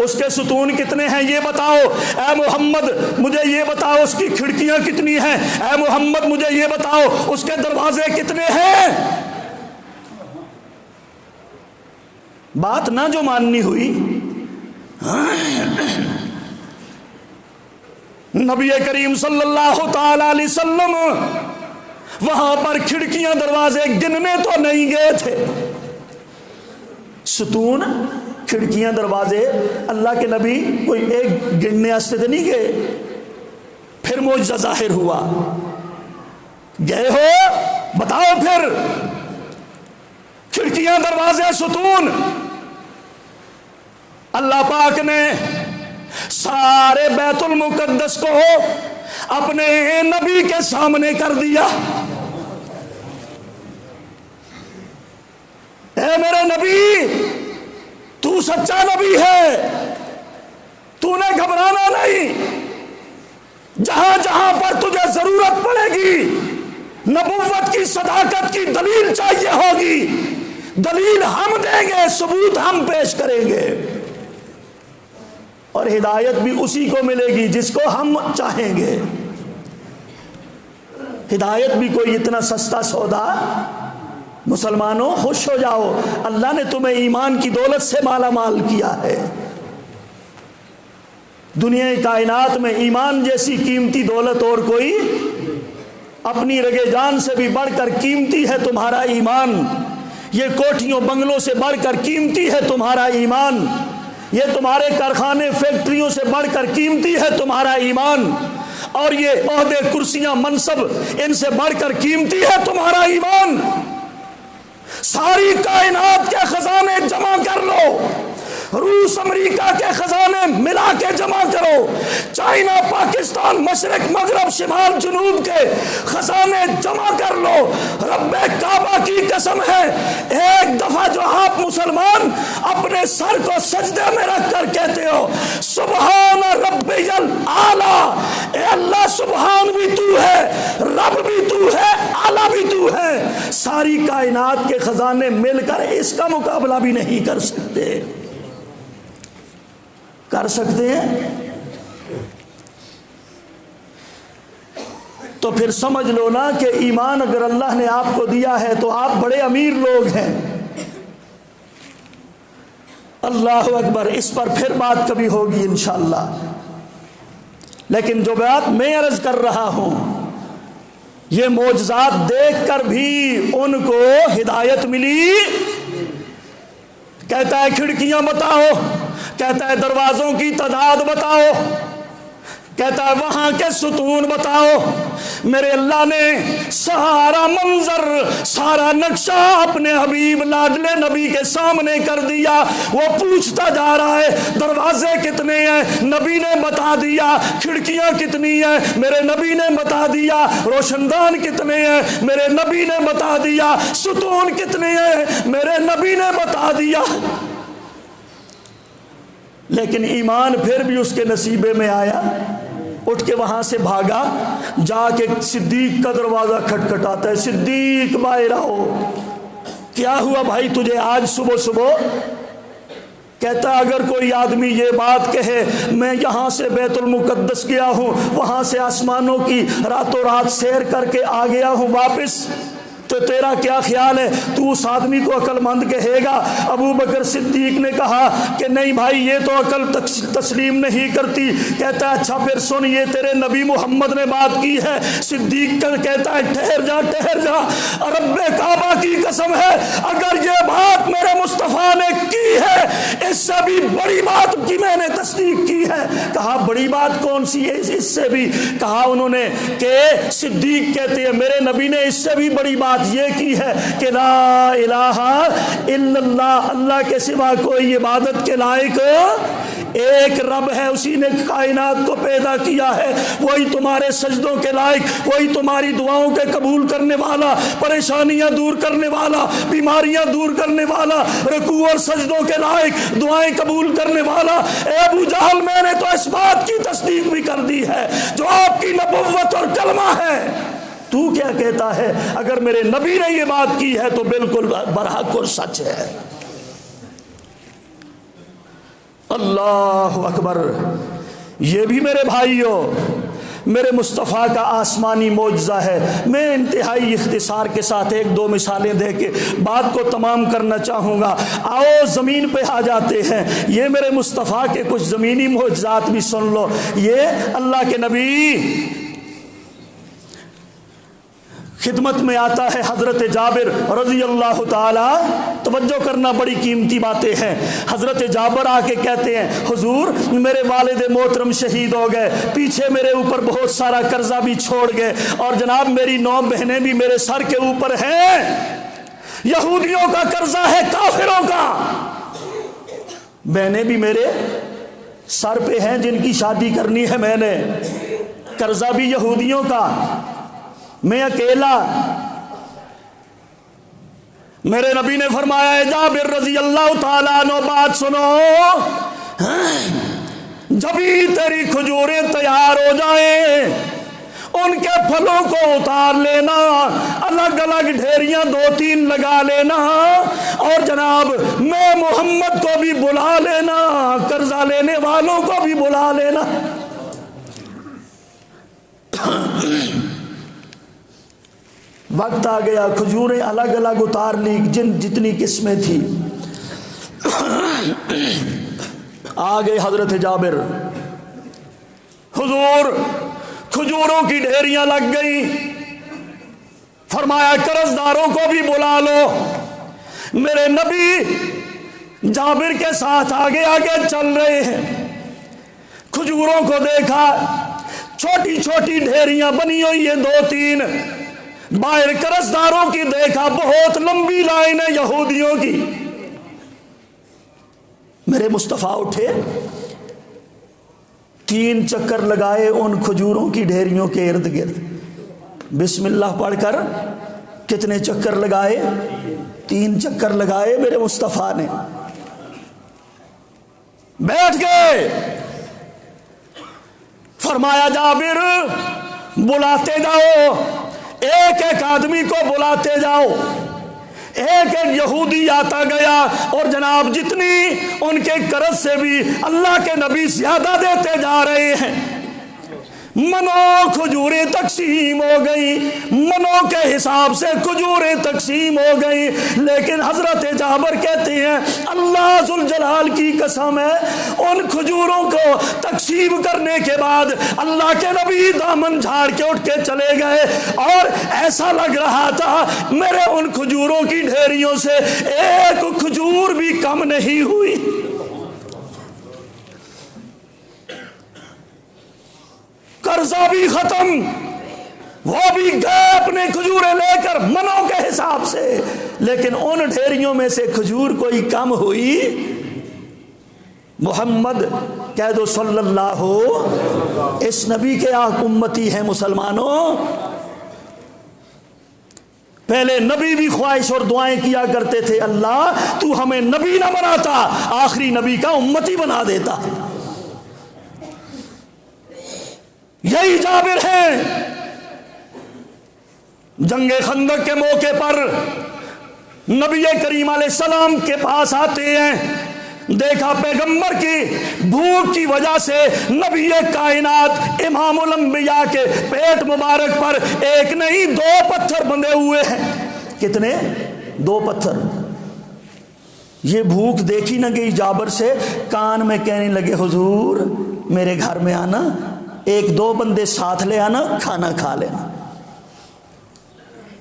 Speaker 1: اس کے ستون کتنے ہیں یہ بتاؤ، اے محمد مجھے یہ بتاؤ اس کی کھڑکیاں کتنی ہیں، اے محمد مجھے یہ بتاؤ اس کے دروازے کتنے ہیں۔ بات نہ جو ماننی ہوئی، نبی کریم صلی اللہ تعالی علیہ وسلم وہاں پر کھڑکیاں دروازے گننے تو نہیں گئے تھے، ستون کھڑکیاں دروازے اللہ کے نبی کوئی ایک گننے واسطے تو نہیں گئے۔ پھر معجزہ ظاہر ہوا، گئے ہو بتاؤ پھر کھڑکیاں دروازے ستون۔ اللہ پاک نے سارے بیت المقدس کو اپنے نبی کے سامنے کر دیا۔ اے میرے نبی تو سچا نبی ہے، تو نے گھبرانا نہیں، جہاں جہاں پر تجھے ضرورت پڑے گی نبوت کی صداقت کی دلیل چاہیے ہوگی، دلیل ہم دیں گے، ثبوت ہم پیش کریں گے، اور ہدایت بھی اسی کو ملے گی جس کو ہم چاہیں گے۔ ہدایت بھی کوئی اتنا سستا سودا؟ مسلمانوں خوش ہو جاؤ، اللہ نے تمہیں ایمان کی دولت سے مالا مال کیا ہے۔ دنیا کائنات میں ایمان جیسی قیمتی دولت اور کوئی، اپنی رگے جان سے بھی بڑھ کر قیمتی ہے تمہارا ایمان، یہ کوٹھیوں بنگلوں سے بڑھ کر قیمتی ہے تمہارا ایمان، یہ تمہارے کارخانے فیکٹریوں سے بڑھ کر قیمتی ہے تمہارا ایمان، اور یہ عہدے کرسیاں منصب ان سے بڑھ کر قیمتی ہے تمہارا ایمان۔ ساری کائنات کے خزانے جمع کر لو، روس امریکہ کے خزانے ملا کے جمع کرو، چائنا پاکستان مشرق مغرب شمال جنوب کے خزانے جمع کر لو، رب کعبہ کی قسم ہے ایک دفعہ جو آپ مسلمان اپنے سر کو سجدے میں رکھ کر کہتے ہو سبحان ربی الاعلی، اے اللہ سبحان بھی تو ہے، رب بھی تو ہے، اعلیٰ بھی تو ہے، ساری کائنات کے خزانے مل کر اس کا مقابلہ بھی نہیں کر سکتے۔ کر سکتے ہیں تو پھر سمجھ لو نا کہ ایمان اگر اللہ نے آپ کو دیا ہے تو آپ بڑے امیر لوگ ہیں۔ اللہ اکبر، اس پر پھر بات کبھی ہوگی انشاءاللہ، لیکن جو بات میں عرض کر رہا ہوں، یہ معجزات دیکھ کر بھی ان کو ہدایت ملی۔ کہتا ہے کھڑکیاں بتاؤ، کہتا ہے دروازوں کی تعداد بتاؤ، کہتا ہے وہاں کے ستون بتاؤ۔ میرے اللہ نے سارا منظر، سارا نقشہ اپنے حبیب لاڈلے نبی کے سامنے کر دیا۔ وہ پوچھتا جا رہا ہے دروازے کتنے ہیں، نبی نے بتا دیا، کھڑکیاں کتنی ہیں، میرے نبی نے بتا دیا، روشن دان کتنے ہیں، میرے نبی نے بتا دیا، ستون کتنے ہیں، میرے نبی نے بتا دیا۔ لیکن ایمان پھر بھی اس کے نصیبے میں آیا، اٹھ کے وہاں سے بھاگا، جا کے صدیق کا دروازہ کھٹکھٹاتا ہے، صدیق باہر آؤ، کیا ہوا بھائی تجھے آج صبح صبح؟ کہتا اگر کوئی آدمی یہ بات کہے میں یہاں سے بیت المقدس گیا ہوں، وہاں سے آسمانوں کی راتوں رات سیر کر کے آ گیا ہوں واپس، تو تیرا کیا خیال ہے؟ تو اس آدمی کو عقل مند کہے گا؟ ابو بکر صدیق نے کہا کہ نہیں بھائی یہ تو عقل تسلیم نہیں کرتی۔ کہتا ہے اچھا پھر سن، یہ تیرے نبی محمد نے بات کی ہے۔ صدیق کہتا ہے ٹھہر جا ٹھہر جا، رب کعبہ کی قسم ہے اگر یہ بات میرے مصطفیٰ نے کی ہے اس سے بھی بڑی بات کی میں نے تصدیق کی ہے۔ کہا بڑی بات کون سی ہے؟ اس سے بھی کہا انہوں نے کہ صدیق کہتے ہیں میرے نبی نے اس سے بھی بڑی بات بات یہ کی ہے کہ لا الہ الا اللہ، اللہ کے سوا کوئی عبادت کے لائق ایک رب ہے، اسی نے کائنات کو پیدا کیا ہے، وہی تمہارے سجدوں کے لائق، وہی تمہاری دعاؤں کے قبول کرنے والا، پریشانیاں دور کرنے والا، بیماریاں دور کرنے والا، رکوع اور سجدوں کے لائق، دعائیں قبول کرنے والا۔ اے ابو جہل، میں نے تو اس بات کی تصدیق بھی کر دی ہے جو آپ کی نبوت اور کلمہ ہے، تو کیا کہتا ہے؟ اگر میرے نبی نے یہ بات کی ہے تو بالکل برحق اور سچ ہے۔ اللہ اکبر۔ یہ بھی میرے بھائیوں میرے مصطفیٰ کا آسمانی معجزہ ہے۔ میں انتہائی اختصار کے ساتھ ایک دو مثالیں دے کے بات کو تمام کرنا چاہوں گا۔ آؤ زمین پہ آ جاتے ہیں، یہ میرے مصطفیٰ کے کچھ زمینی معجزات بھی سن لو۔ یہ اللہ کے نبی خدمت میں آتا ہے حضرت جابر رضی اللہ تعالی، توجہ کرنا، بڑی قیمتی باتیں ہیں۔ حضرت جابر آ کے کہتے ہیں حضور میرے والد محترم شہید ہو گئے، پیچھے میرے اوپر بہت سارا قرضہ بھی چھوڑ گئے، اور جناب میری 9 بہنیں بھی میرے سر کے اوپر ہیں، یہودیوں کا قرضہ ہے، کافروں کا، بہنیں بھی میرے سر پہ ہیں جن کی شادی کرنی ہے میں نے، قرضہ بھی یہودیوں کا، میں اکیلا۔ میرے نبی نے فرمایا اے جابر رضی اللہ تعالیٰ عنہ بات سنو، جبھی تیری کھجوریں تیار ہو جائیں ان کے پھلوں کو اتار لینا، الگ الگ ڈھیریاں 2-3 لگا لینا، اور جناب میں محمد کو بھی بلا لینا، قرضہ لینے والوں کو بھی بلا لینا۔ وقت آ گیا، کھجوریں الگ الگ اتار لی جتنی قسمیں تھی۔ آ گئے حضرت جابر، حضور کھجوروں کی ڈھیریاں لگ گئی، فرمایا قرض داروں کو بھی بلا لو۔ میرے نبی جابر کے ساتھ آگے آگے چل رہے ہیں، کھجوروں کو دیکھا، چھوٹی چھوٹی ڈھیریاں بنی ہوئی ہیں 2-3، باہر قرض داروں کی دیکھا، بہت لمبی لائن ہے یہودیوں کی۔ میرے مصطفیٰ اٹھے، 3 چکر لگائے ان کھجوروں کی ڈھیریوں کے ارد گرد، بسم اللہ پڑھ کر کتنے چکر لگائے؟ 3 چکر لگائے میرے مصطفیٰ نے، بیٹھ گئے۔ فرمایا جابر بلاتے جاؤ، ایک ایک آدمی کو بلاتے جاؤ۔ ایک ایک یہودی آتا گیا، اور جناب جتنی ان کے قرض سے بھی اللہ کے نبی زیادہ دیتے جا رہے ہیں، منوں کھجوریں تقسیم ہو گئی، منوں کے حساب سے کھجوریں تقسیم ہو گئی۔ لیکن حضرت جابر کہتے ہیں اللہ ذوالجلال کی قسم ہے، ان کھجوروں کو تقسیم کرنے کے بعد اللہ کے نبی دامن جھاڑ کے اٹھ کے چلے گئے، اور ایسا لگ رہا تھا میرے ان کھجوروں کی ڈھیریوں سے ایک کھجور بھی کم نہیں ہوئی۔ قرضہ بھی ختم، وہ بھی گئے اپنے کھجوریں لے کر منوں کے حساب سے، لیکن ان ڈھیریوں میں سے کھجور کوئی کم ہوئی؟ محمد کہہ دو صلی اللہ ہو، اس نبی کے آپ امتی ہیں مسلمانوں۔ پہلے نبی بھی خواہش اور دعائیں کیا کرتے تھے، اللہ تو ہمیں نبی نہ بناتا، آخری نبی کا امتی بنا دیتا۔ یہی جابر ہیں، جنگ خندق کے موقع پر نبی کریم علیہ السلام کے پاس آتے ہیں، دیکھا پیغمبر کی بھوک کی وجہ سے نبی کائنات امام الانبیاء کے پیٹ مبارک پر ایک نہیں 2 پتھر بندھے ہوئے ہیں۔ کتنے؟ 2 پتھر۔ یہ بھوک دیکھی نہ گئی جابر سے، کان میں کہنے لگے حضور میرے گھر میں آنا، 1-2 بندے ساتھ لے آنا، کھانا کھا لینا۔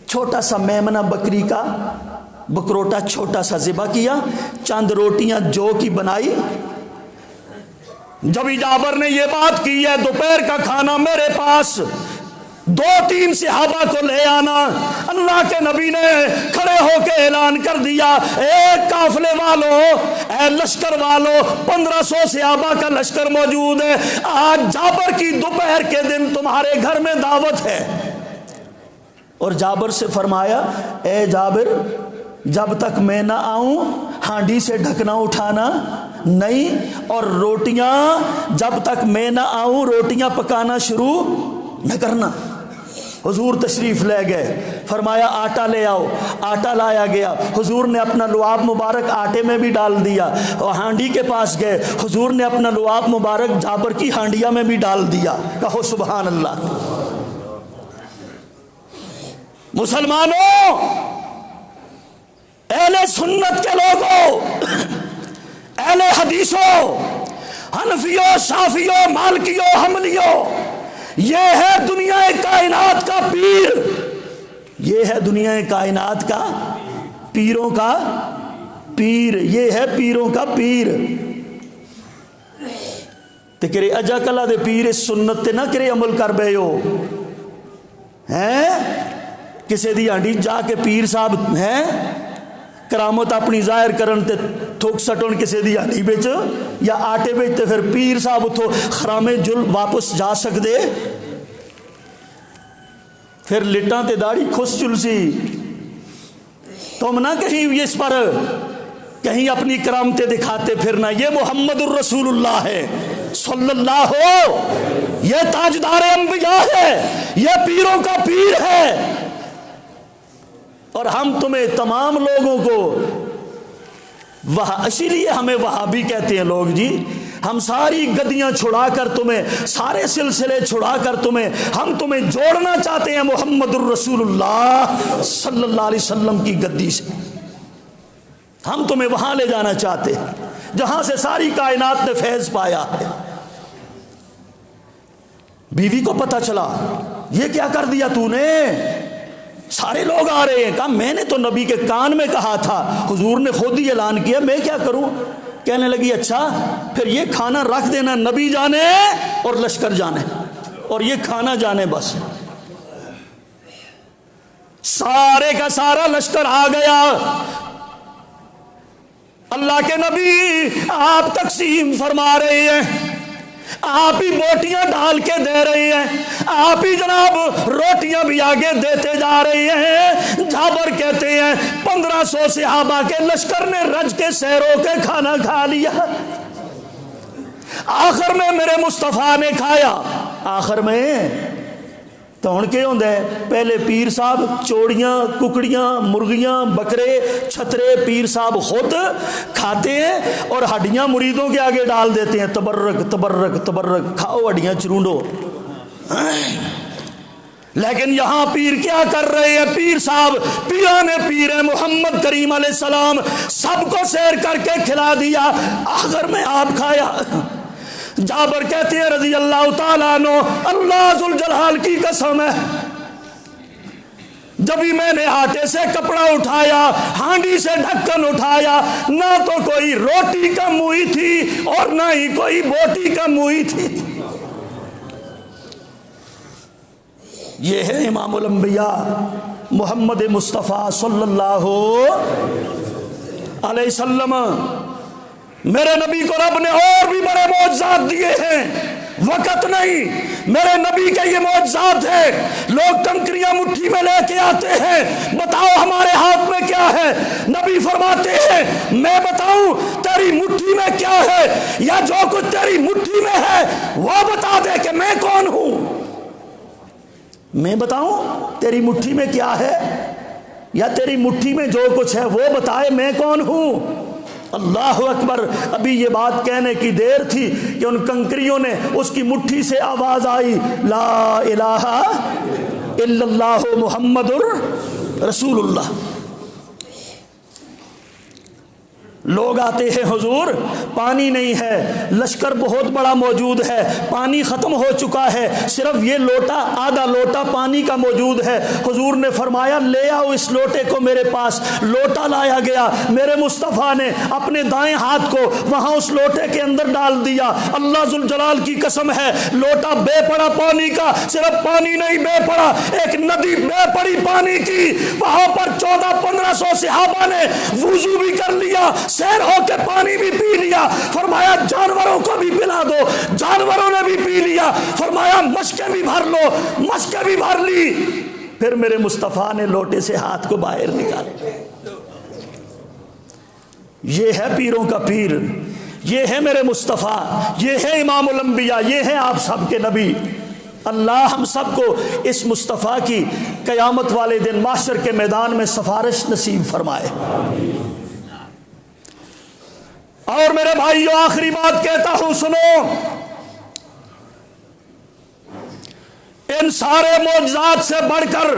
Speaker 1: چھوٹا سا میمنہ بکری کا بکروٹا چھوٹا سا ذبح کیا، چند روٹیاں جو کی بنائی۔ جب جابر نے یہ بات کی ہے دوپہر کا کھانا میرے پاس، 2-3 صحابہ کو لے آنا۔ اللہ کے نبی نے کھڑے ہو کے اعلان کر دیا، ایک قافلے والوں، اے لشکر والوں، 1500 صحابہ کا لشکر موجود ہے، آج جابر کی دوپہر کے دن تمہارے گھر میں دعوت ہے۔ اور جابر سے فرمایا، اے جابر، جب تک میں نہ آؤں ہانڈی سے ڈھکنا اٹھانا نہیں، اور روٹیاں جب تک میں نہ آؤں روٹیاں پکانا شروع نہ کرنا۔ حضور تشریف لے گئے، فرمایا آٹا لے آؤ، آٹا لایا گیا، حضور نے اپنا لعاب مبارک آٹے میں بھی ڈال دیا، اور ہانڈی کے پاس گئے، حضور نے اپنا لعاب مبارک جابر کی ہانڈیاں میں بھی ڈال دیا۔ کہو سبحان اللہ۔ مسلمانوں، اہل سنت کے لوگوں، اہل حدیثوں، حنفیوں، شافیوں، مالکیوں، حنبلیوں، یہ ہے دنیا کائنات کا پیر، یہ ہے دنیا کائنات کا پیروں کا پیر، یہ ہے پیروں کا پیر۔ تے کرے اجا کلا دے پیر اس سنت تے نہ کرے عمل کر بے ہو ہیں، کسے دی ہانڈی جا کے پیر صاحب ہیں کرامت اپنی ظاہر کرن تے تھوک سٹون کسے دی ہانڈی بچ یا آٹے بچ، تے پھر پیر صاحب اتھو خرامے جل واپس جا سک دے، پھر لٹاں تے داڑھی کھس چلسی۔ تم نہ کہیں اس پر کہیں اپنی کرامتیں دکھاتے پھرنا، یہ محمد الرسول اللہ ہے صلی اللہ ہو، یہ تاجدار انبیاء ہے، یہ پیروں کا پیر ہے۔ اور ہم تمہیں تمام لوگوں کو اسی لیے ہمیں وہابی کہتے ہیں لوگ جی، ہم ساری گدیاں چھڑا کر تمہیں، سارے سلسلے چھڑا کر ہم تمہیں جوڑنا چاہتے ہیں محمد الرسول اللہ صلی اللہ علیہ وسلم کی گدی سے۔ ہم تمہیں وہاں لے جانا چاہتے ہیں جہاں سے ساری کائنات نے فیض پایا ہے۔ بیوی کو پتہ چلا، یہ کیا کر دیا تو نے؟ سارے لوگ آ رہے ہیں، کہا میں نے تو نبی کے کان میں کہا تھا، حضور نے خود ہی اعلان کیا، میں کیا کروں؟ کہنے لگی اچھا پھر یہ کھانا رکھ دینا، نبی جانے اور لشکر جانے، اور یہ کھانا جانے بس۔ سارے کا سارا لشکر آ گیا، اللہ کے نبی آپ تقسیم فرما رہے ہیں، آپ ہی بوٹیاں ڈال کے دے رہے ہیں، آپ ہی جناب روٹیاں بھی آگے دیتے جا رہے ہیں۔ جابر کہتے ہیں 1500 صحابہ کے لشکر نے رج کے سیرو کے کھانا کھا لیا، آخر میں میرے مصطفیٰ نے کھایا۔ آخر میں تو ہن کے ہوندے پہلے پیر صاحب چوڑیاں، ککڑیاں، مرغیاں، بکرے، چھترے پیر صاحب خود کھاتے ہیں اور ہڈیاں مریدوں کے آگے ڈال دیتے ہیں، تبرک تبرک تبرک، کھاؤ ہڈیاں چروندو۔ لیکن یہاں پیر کیا کر رہے ہیں؟ پیر صاحب پیرانے پیر ہیں، محمد کریم علیہ السلام سب کو سیر کر کے کھلا دیا، آخر میں آپ کھایا۔ جابر کہتے ہیں رضی اللہ تعالیٰ عنہ، اللہ ذوالجلال کی قسم ہے جب ہی میں نے آٹے سے کپڑا اٹھایا، ہانڈی سے ڈھکن اٹھایا، نہ تو کوئی روٹی کم ہوئی تھی اور نہ ہی کوئی بوٹی کم ہوئی تھی۔ یہ ہے امام الانبیاء محمد مصطفیٰ صلی اللہ علیہ وسلم۔ میرے نبی کو رب نے اور بھی بڑے معجزات دیے ہیں، وقت نہیں، میرے نبی کے یہ معجزات ہیں۔ لوگ کنکریاں مٹھی میں لے کے آتے ہیں، بتاؤ ہمارے ہاتھ میں کیا ہے؟ نبی فرماتے ہیں میں بتاؤں تیری مٹھی میں کیا ہے، یا جو کچھ تیری مٹھی میں ہے وہ بتا دے کہ میں کون ہوں۔ میں بتاؤں تیری مٹھی میں کیا ہے، یا تیری مٹھی میں جو کچھ ہے وہ بتائے میں کون ہوں۔ اللہ اکبر۔ ابھی یہ بات کہنے کی دیر تھی کہ ان کنکریوں نے، اس کی مٹھی سے آواز آئی لا الہ الا اللہ محمد رسول اللہ۔ لوگ آتے ہیں حضور پانی نہیں ہے، لشکر بہت بڑا موجود ہے، پانی ختم ہو چکا ہے، صرف یہ لوٹا آدھا لوٹا پانی کا موجود ہے۔ حضور نے فرمایا لے آؤ اس لوٹے کو میرے پاس۔ لوٹا لایا گیا، میرے مصطفیٰ نے اپنے دائیں ہاتھ کو وہاں اس لوٹے کے اندر ڈال دیا۔ اللہ ذوالجلال کی قسم ہے لوٹا بے پڑا پانی کا، صرف پانی نہیں بے پڑا، ایک ندی بے پڑی پانی کی، وہاں پر 1400-1500 صحابہ نے وضو بھی کر لیا، سیر ہو کے پانی بھی پی لیا۔ فرمایا جانوروں کو بھی پلا دو، جانوروں نے بھی پی لیا۔ فرمایا مشکیں بھی بھر لو، مشکیں بھی بھر لی۔ پھر میرے مصطفیٰ نے لوٹے سے ہاتھ کو باہر نکالا۔ یہ ہے پیروں کا پیر، یہ ہے میرے مصطفیٰ، یہ ہے امام الانبیاء، یہ ہے آپ سب کے نبی۔ اللہ ہم سب کو اس مصطفیٰ کی قیامت والے دن محشر کے میدان میں سفارش نصیب فرمائے۔ اور میرے بھائیو آخری بات کہتا ہوں سنو، ان سارے معجزات سے بڑھ کر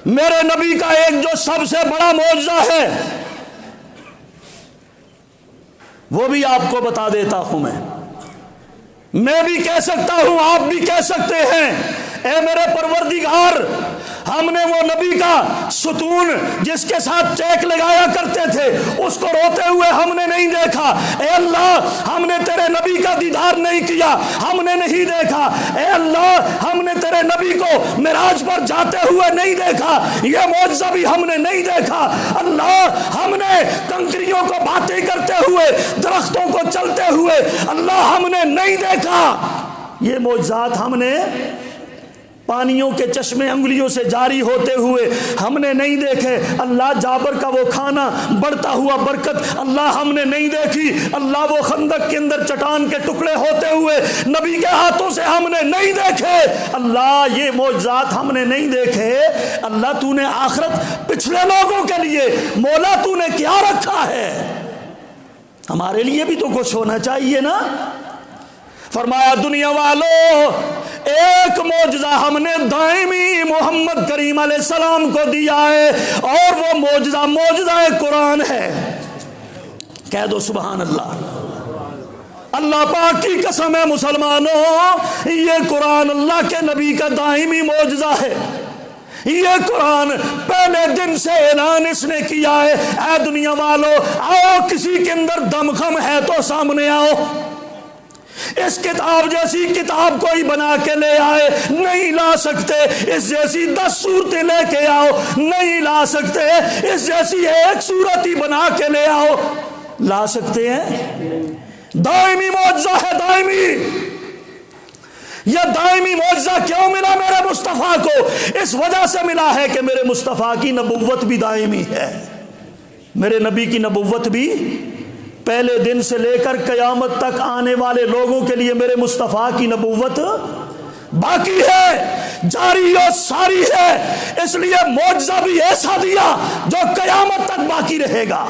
Speaker 1: میرے نبی کا ایک جو سب سے بڑا معجزہ ہے وہ بھی آپ کو بتا دیتا ہوں۔ میں بھی کہہ سکتا ہوں، آپ بھی کہہ سکتے ہیں، اے میرے پروردگار ہم نے وہ نبی کا ستون جس کے ساتھ چیک لگایا کرتے تھے اس کو روتے ہوئے ہم نے نہیں دیکھا۔ اے اللہ ہم نے تیرے نبی کا دیدار نہیں کیا، ہم نے نہیں دیکھا۔ اے اللہ ہم نے تیرے نبی کو معراج پر جاتے ہوئے نہیں دیکھا، یہ معجزہ بھی ہم نے نہیں دیکھا۔ اللہ ہم نے کنکریوں کو باتیں کرتے ہوئے، درختوں کو چلتے ہوئے اللہ ہم نے نہیں دیکھا۔ یہ معجزات ہم نے پانیوں کے چشمے انگلیوں سے جاری ہوتے ہوئے ہم نے نہیں دیکھے۔ اللہ جابر کا وہ کھانا، بڑھتا ہوا برکت اللہ ہم نے نہیں دیکھی۔ اللہ وہ خندق کے اندر چٹان کے ٹکڑے ہوتے ہوئے نبی کے ہاتھوں سے ہم نے نہیں دیکھے۔ اللہ یہ معجزات ہم نے نہیں دیکھے۔ اللہ تو نے آخرت پچھلے لوگوں کے لیے مولا تو نے کیا رکھا ہے، ہمارے لیے بھی تو کچھ ہونا چاہیے نا۔ فرمایا دنیا والوں ایک معجزہ ہم نے دائمی محمد کریم علیہ السلام کو دیا ہے، اور وہ معجزہ قرآن ہے۔ کہہ دو سبحان اللہ۔ اللہ پاک کی قسم ہے مسلمانوں، یہ قرآن اللہ کے نبی کا دائمی معجزہ ہے۔ یہ قرآن پہلے دن سے اعلان اس نے کیا ہے، اے دنیا والو آؤ کسی کے اندر دم خم ہے تو سامنے آؤ۔ اس کتاب جیسی کتاب کوئی بنا کے لے آئے نہیں لا سکتے، اس جیسی 10 صورتیں لے کے آؤ نہیں لا سکتے، اس جیسی ایک صورت ہی بنا کے لے آؤ لا سکتے ہیں؟ دائمی معجزہ ہے، دائمی۔ یہ دائمی معجزہ کیوں ملا میرے مصطفیٰ کو؟ اس وجہ سے ملا ہے کہ میرے مصطفیٰ کی نبوت بھی دائمی ہے، میرے نبی کی نبوت بھی پہلے دن سے لے کر قیامت تک آنے والے لوگوں کے لیے میرے مصطفیٰ کی نبوت باقی ہے، جاری اور ساری ہے۔ اس لیے معجزہ بھی ایسا دیا جو قیامت تک باقی رہے گا۔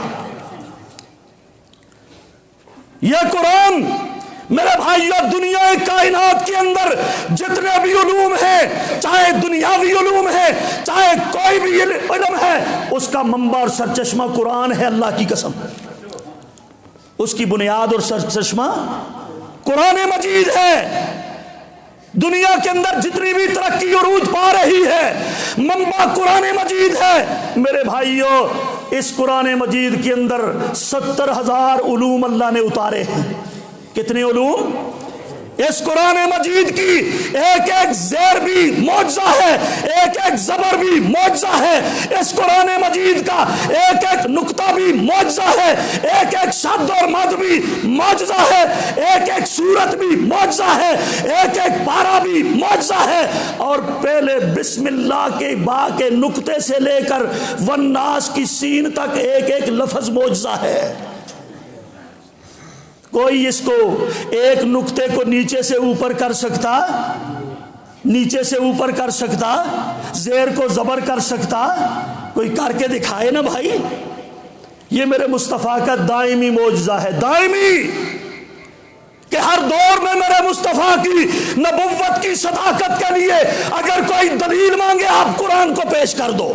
Speaker 1: یہ قرآن میرے بھائیو دنیا کائنات کے اندر جتنے بھی علوم ہیں، چاہے دنیاوی علوم ہے چاہے کوئی بھی علم ہے، اس کا منبع اور سرچشمہ قرآن ہے۔ اللہ کی قسم اس کی بنیاد اور سرچشمہ قرآن مجید ہے۔ دنیا کے اندر جتنی بھی ترقی عروج پا رہی ہے منبع قرآن مجید ہے۔ میرے بھائیو اس قرآن مجید کے اندر 70,000 علوم اللہ نے اتارے ہیں۔ کتنے علوم؟ اس قرآن مجید کی ایک ایک زیر بھی معجزہ ہے، ایک ایک زبر بھی معجزہ ہے۔ اس قرآن مجید کا ایک ایک نقطہ بھی معجزہ ہے، ایک ایک شد اور مد بھی معجزہ ہے، ایک ایک صورت بھی معجزہ ہے، ایک ایک پارہ بھی معجزہ ہے۔ اور پہلے بسم اللہ کے با کے نقطے سے لے کر والناس کی سین تک ایک ایک لفظ معجزہ ہے۔ کوئی اس کو ایک نقطے کو نیچے سے اوپر کر سکتا، نیچے سے اوپر کر سکتا، زیر کو زبر کر سکتا؟ کوئی کر کے دکھائے نا بھائی۔ یہ میرے مصطفیٰ کا دائمی معجزہ ہے، دائمی، کہ ہر دور میں میرے مصطفیٰ کی نبوت کی صداقت کے لیے اگر کوئی دلیل مانگے آپ قرآن کو پیش کر دو۔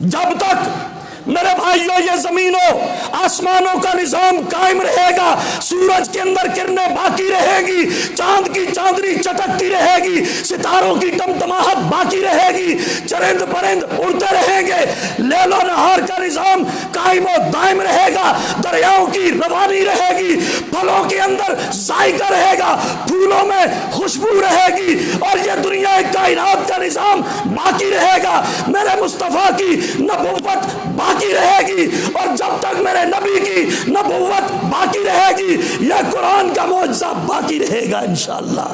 Speaker 1: جب تک میرے بھائیوں یہ زمینوں آسمانوں کا نظام قائم رہے گا، سورج کے اندر کرنیں باقی رہے گی، چاند کی چاندنی چٹکتی رہے گی، ستاروں کی ٹمٹماہٹ باقی رہے گی، چرند پرند اڑتے رہیں گے، لیل و نہار کا نظام قائم و دائم رہے گا، دریاؤں کی روانی رہے گی، پھلوں کے اندر ذائقہ رہے گا، پھولوں میں خوشبو رہے گی، اور یہ دنیا کائنات کا نظام باقی رہے گا، میرے مصطفیٰ کی نبوت باقی رہے گی، اور جب تک میرے نبی کی نبوت باقی رہے گی یہ قرآن کا معجزہ باقی رہے گا انشاءاللہ۔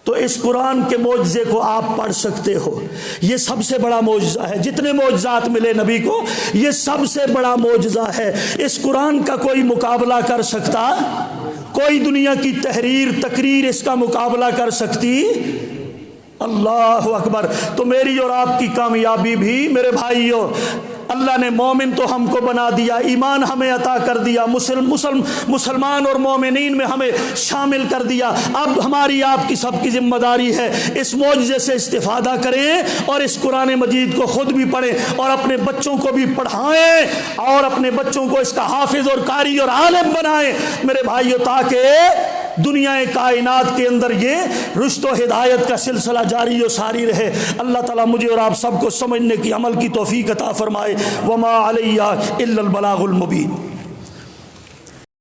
Speaker 1: تو اس قرآن کے معجزے کو آپ پڑھ سکتے ہو، یہ سب سے بڑا معجزہ ہے، جتنے معجزات ملے نبی کو یہ سب سے بڑا معجزہ ہے۔ اس قرآن کا کوئی مقابلہ کر سکتا؟ کوئی دنیا کی تحریر تقریر اس کا مقابلہ کر سکتی؟ اللہ اکبر۔ تو میری اور آپ کی کامیابی بھی میرے بھائیوں، اللہ نے مومن تو ہم کو بنا دیا، ایمان ہمیں عطا کر دیا، مسلمان اور مومنین میں ہمیں شامل کر دیا، اب ہماری آپ کی سب کی ذمہ داری ہے اس معجزے سے استفادہ کریں اور اس قرآن مجید کو خود بھی پڑھیں اور اپنے بچوں کو بھی پڑھائیں اور اپنے بچوں کو اس کا حافظ اور قاری اور عالم بنائیں میرے بھائیوں، تاکہ دنیا کائنات کے اندر یہ رشد و ہدایت کا سلسلہ جاری و ساری رہے۔ اللہ تعالیٰ مجھے اور آپ سب کو سمجھنے کی عمل کی توفیق عطا فرمائے۔ وما علیہ الا البلاغ المبین۔